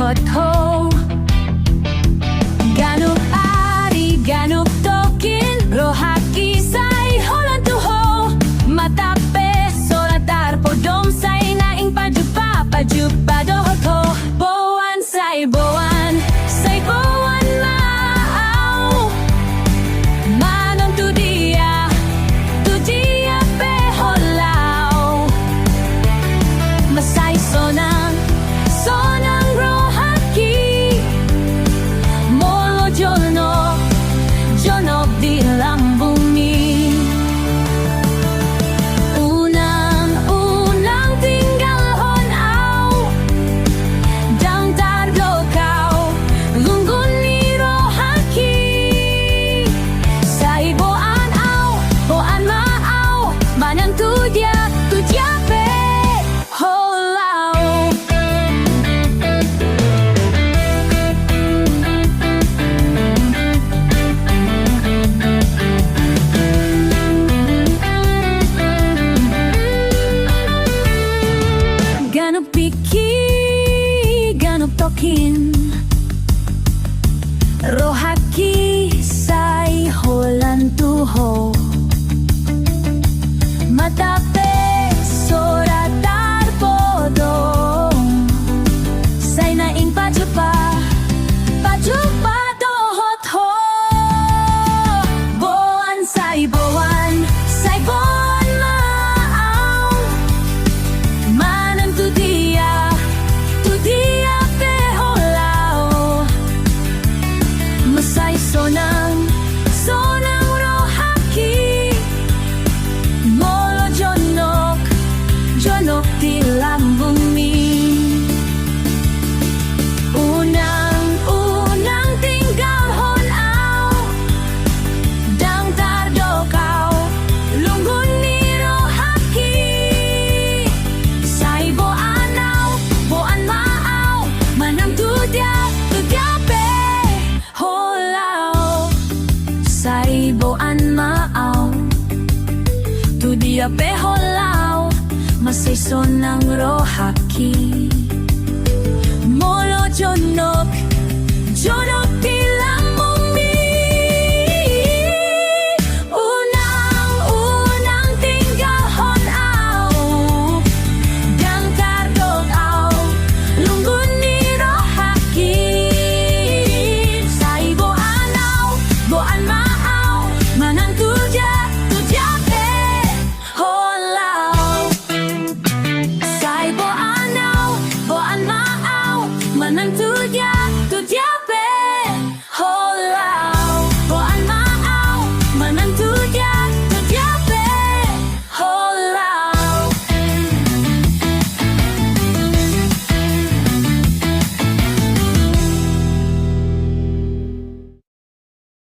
hot ho. Ganuk ari, ganuk tokin, rohaki say holan tuho. Matape, solatar podom say naing pajupa, pajupa dohoto. Boan say boan maaw. Manong tu dia pe holaw. Masay sonang rohaki. Molo jonok di lambumi. Unang tinggal honaw. Dang tarlokaw, lunggun ni rohaki. Say boan maaw. Manang tu dia pe holaw. Ganop piki, ganop tokin, rohaki say holan tuho. Matape soratar podong say naing pajupa dohot ho. Boan say boan maaw. Manang tu dia pe holaw. Masay sonang rohaki. Molo jonok di lambumi. Unang tinggal honaw. Dang tardokaw, lunggun ni rohaki. Say boan maaw. Manang tu dia pe holaw. Say boan maaw. Tu dia pe holaw. Masay sonang rohaki. Molo jonok